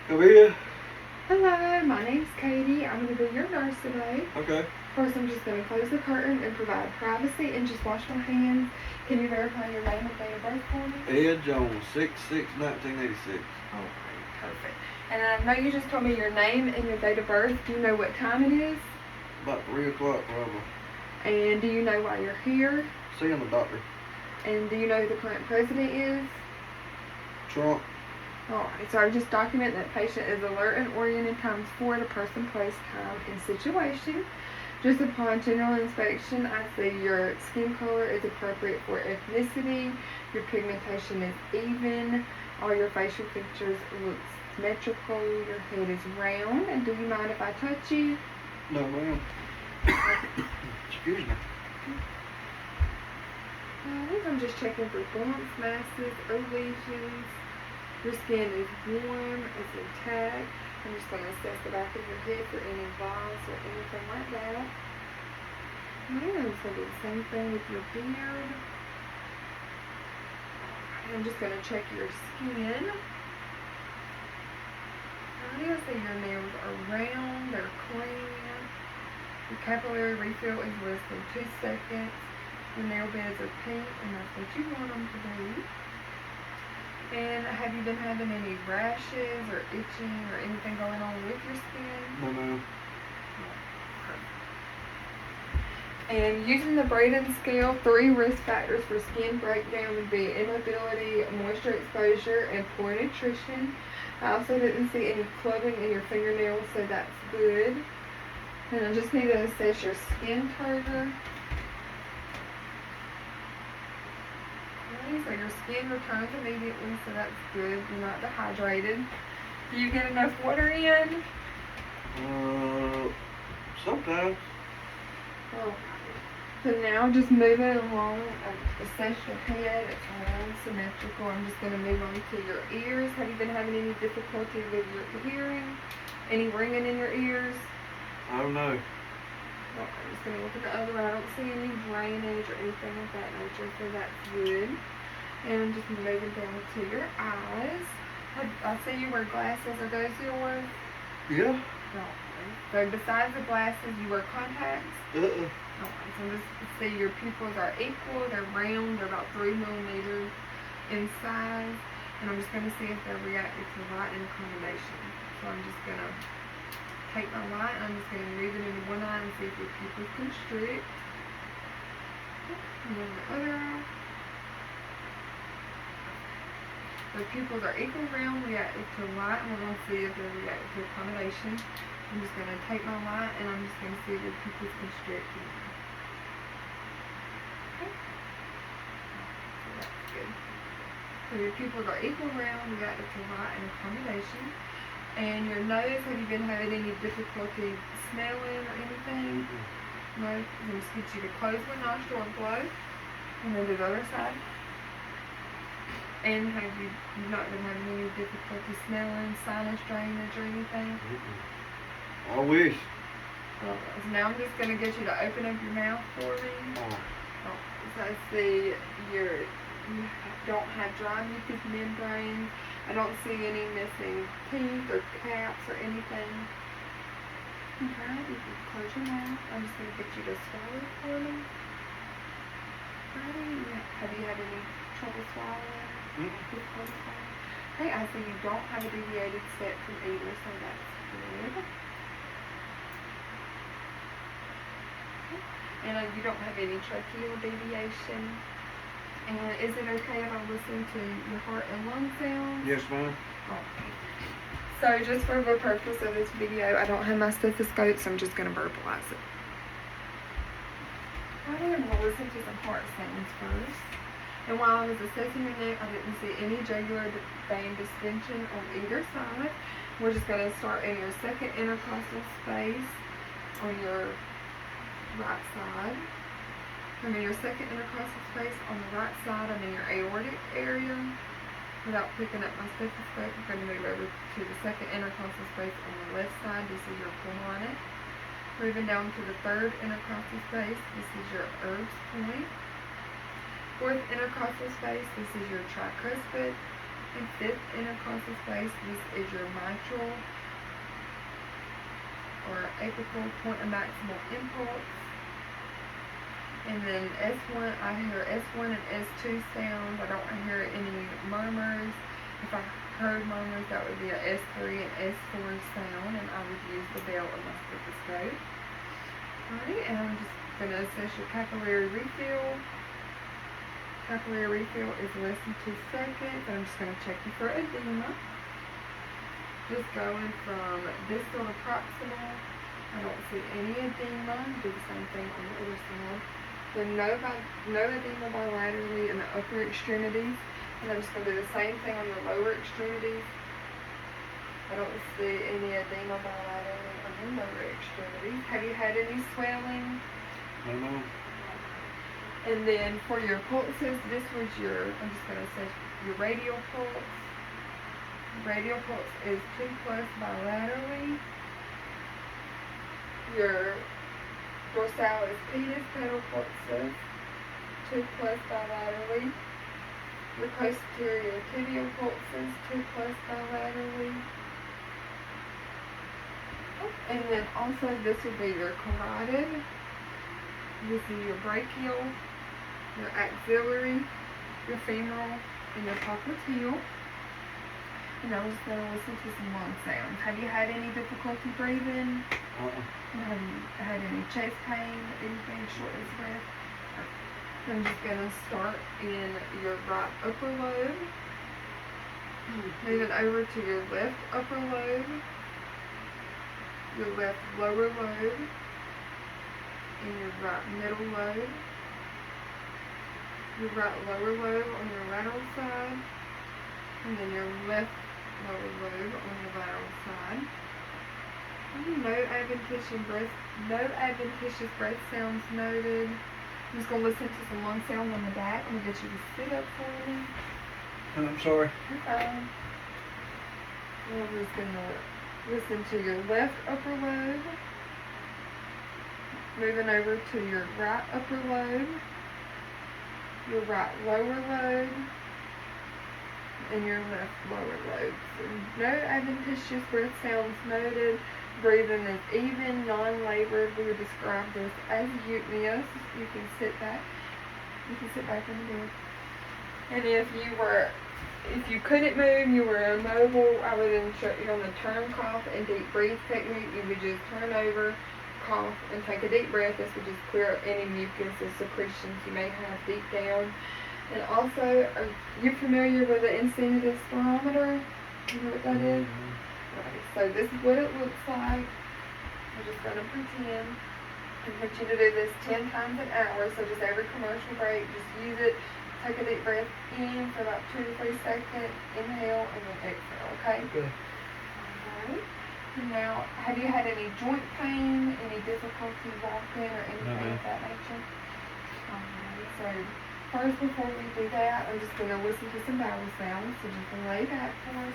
Come here. Hello, my name's Katie. I'm going to be your nurse today. Okay. First, I'm just going to close the curtain and provide privacy and just wash my hands. Can you verify your name and date of birth for me? Ed Jones, 6/6/1986. Alright, perfect. And I know you just told me your name and your date of birth. Do you know what time it is? About 3 o'clock, probably. And do you know why you're here? Seeing the doctor. And do you know who the current president is? Trump. Alright, so I just document that patient is alert and oriented times 4 to person, place, time, and situation. Just upon general inspection, I see your skin color is appropriate for ethnicity, your pigmentation is even, all your facial features look symmetrical, your head is round, and do you mind if I touch you? No, ma'am. Excuse me. I'm just checking for bumps, masses, or lesions. Your skin is warm, it's intact. I'm just going to assess the back of your head for any voss or anything like that. And I'm just going to do the same thing with your beard. I'm just going to check your skin. I see your nails are round, they're clean. Your capillary refill is less than 2 seconds. Your nail beds are pink, and that's what you want them to be. And have you been having any rashes or itching or anything going on with your skin? No, ma'am. And using the Braden scale, 3 risk factors for skin breakdown would be immobility, moisture exposure, and poor nutrition. I also didn't see any clubbing in your fingernails, so that's good. And I just need to assess your skin turgor. So your skin returns immediately, so that's good. You're not dehydrated. Do you get enough water in? Sometimes. Oh. So now just moving along, assess your head. It's round, symmetrical. I'm just going to move on to your ears. Have you been having any difficulty with your hearing? Any ringing in your ears? I don't know. Well, I'm just going to look at the other eye. I don't see any drainage or anything of that nature, so that's good. And I'm just moving down to your eyes. I see you wear glasses. Are those yours? Yeah. Okay. So besides the glasses, you wear contacts? Uh-uh. Okay. So just see your pupils are equal. They're round. They're about 3 millimeters in size. And I'm just going to see if they're reactive to light and accommodation. So I'm just going to take my light and I'm just going to move it into one eye and see if your pupils constrict. And then the other eye. The pupils are equal round, reactive to light, and we're going to see if they're reactive to accommodation. I'm just going to take my light and I'm just going to see if your pupils constrict. Okay. So that's good. So your pupils are equal round, reactive to light and accommodation. And your nose, have you been having any difficulty smelling or anything? No? I'm just get you to close one nostril and blow. And then do the other side. And have you not been having any difficulty smelling, sinus drainage or anything? I wish. So now I'm just going to get you to open up your mouth for me. So I see you don't have dry mucous membranes. I don't see any missing teeth or caps or anything. Okay, you can close your mouth. I'm just going to get you to swallow for me. Have you had any trouble swallowing? Okay, I see you don't have a deviated septum either, so that's good. Okay. And you don't have any tracheal deviation. And is it okay if I listen to your heart and lung sounds? Yes, ma'am. Okay. So just for the purpose of this video, I don't have my stethoscope, so I'm just going to verbalize it. I'm going to listen to some heart sounds first. And while I was assessing your neck, I didn't see any jugular vein distension on either side. We're just going to start in your second intercostal space on your right side. And in your second intercostal space on the right side, I'm in your aortic area. Without picking up my stethoscope, I'm going to move over to the second intercostal space on the left side. This is your pulmonic. Moving down to the third intercostal space, this is your Erb's point. Fourth intercostal space, this is your tricuspid. and fifth intercostal space. This is your mitral or apical point of maximal impulse. And then S1, I hear S1 and S2 sounds. I don't hear any murmurs. If I heard murmurs, that would be a S3 and S4 sound, and I would use the bell of my stethoscope. Alright, and I'm just going to assess your capillary refill. Capillary refill is less than 2 seconds. I'm just going to check you for edema. Just going from distal to proximal. I don't see any edema. Do the same thing on the other side. There's no edema bilaterally in the upper extremities. And I'm just going to do the same thing on the lower extremities. I don't see any edema bilaterally on the lower extremities. Have you had any swelling? No. And then for your pulses, this was your, I'm just going to say your radial pulse. Radial pulse is 2+ bilaterally. Your dorsalis pedis pedal pulses, 2+ bilaterally. Your posterior tibial pulses, 2+ bilaterally. And then also this would be your carotid. This is your brachial, your axillary, your femoral, and your popliteal. And I'm just going to listen to some lung sounds. Have you had any difficulty breathing? Have you had any chest pain, anything, shortness of breath? I'm just going to start in your right upper lobe. Moving over to your left upper lobe, your left lower lobe, and your right middle lobe, your right lower lobe on your lateral side, and then your left lower lobe on your lateral side. No adventitious breath sounds noted. I'm just going to listen to some lung sounds on the back. I'm going to get you to sit up for me. I'm sorry. Okay. I'm just going to listen to your left upper lobe. Moving over to your right upper lobe. Your right lower lobe. And your left lower lobe. So no adventitious breath sounds noted. Breathing is even, non-labored. We would describe this as eupneus. You can sit back. You can sit back in the bed. And if you couldn't move, you were immobile, I would instruct you on the turn, cough, and deep breathe technique. You would just turn over, cough, and take a deep breath. This would just clear up any mucus or secretions you may have deep down. And also, are you familiar with the insulated spirometer? You know what that is? Right, so this is what it looks like. I'm just going to pretend. I want you to do this 10 times an hour, so just every commercial break, just use it. Take a deep breath in for about 2 to 3 seconds. Inhale and then exhale, okay? Okay. Alright. Now, have you had any joint pain, any difficulty walking, or anything of that nature? Alright, so first, before we do that, I'm just going to listen to some vowel sounds. So just lay back for me.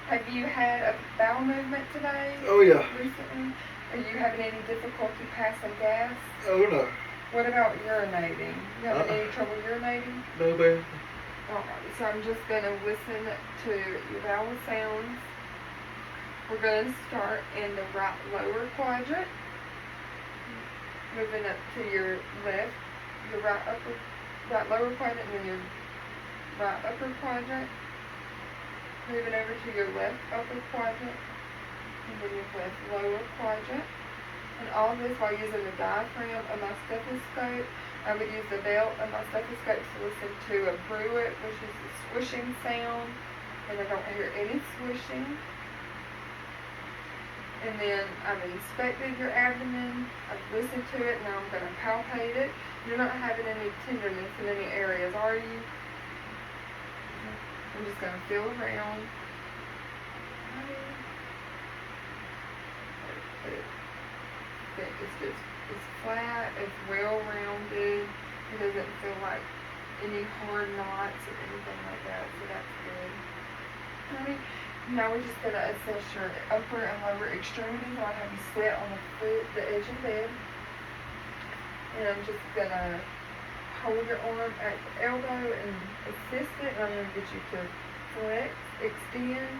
Have you had a bowel movement today? Oh, yeah. Recently? Are you having any difficulty passing gas? Oh, no. What about urinating? You having any trouble urinating? No, ma'am. Alright, so I'm just going to listen to your vowel sounds. We're going to start in the right lower quadrant. Moving up to your left, your right lower quadrant, and then your right upper quadrant. Moving over to your left upper quadrant, and then your left lower quadrant. And all this while using the diaphragm of my stethoscope. I would use the belt of my stethoscope to listen to a bruit, which is a swishing sound, and I don't hear any swishing. And then I've inspected your abdomen, I've listened to it, now I'm going to palpate it. You're not having any tenderness in any areas, are you? I'm just going to feel around. It's flat, it's well-rounded, it doesn't feel like any hard knots or anything like that, so that's good. Alright, now we're just going to assess your upper and lower extremities. I'll have you sit on the edge of the bed. And I'm just going to hold your arm at the elbow and assist it. I'm going to get you to flex, extend,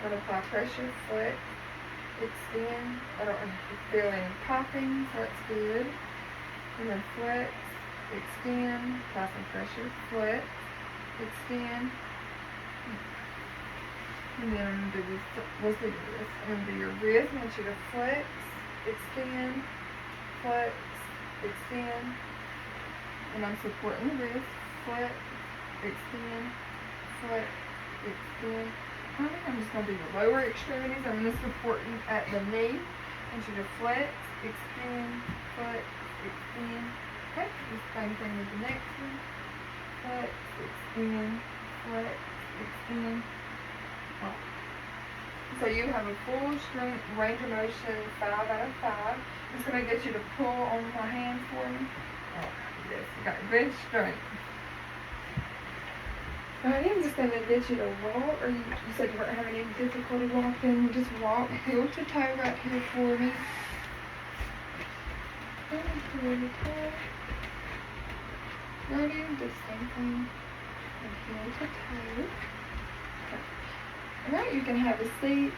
and apply pressure, flex, extend. I don't feel any popping, so that's good. And then flex, extend, apply some pressure, flex, extend. And then I'm going to do this, let's do this. I'm going to do your wrist. I want you to flex, extend, flex, extend. And I'm supporting the wrist, flex, extend, flex, extend. I think I'm just going to do your lower extremities. I'm going to support you at the knee. I want you to flex, extend, flex, extend. Okay, the same thing with the next one. Flex, extend, flex, extend. Oh. So you have a full strength range of motion, 5 out of 5. I'm just going to get you to pull on my hand for me. Oh, yes, you got good strength. Alright, I'm just going to get you to walk, or you said you weren't having any difficulty walking. Just walk heel to toe right here for me. Heel to toe. Ready? Do the same thing. And heel to toe. Okay. Alright, you can have a seat.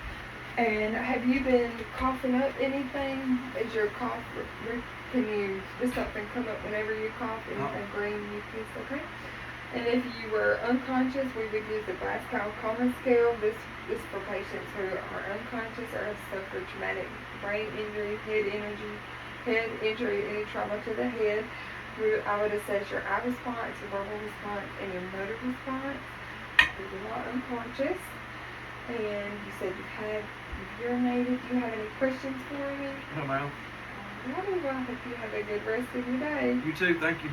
And have you been coughing up anything? Is your cough, does something come up whenever you cough? Anything green, mucus, okay? And if you were unconscious, we would use the Glasgow Coma Scale. This is for patients who are unconscious or have suffered traumatic brain injury, head injury, any trauma to the head. I would assess your eye response, your verbal response, and your motor response. If you're not unconscious, and you said you've urinated. Do you have any questions for me? No, ma'am. Alrighty, well, I hope you have a good rest of your day. You too. Thank you.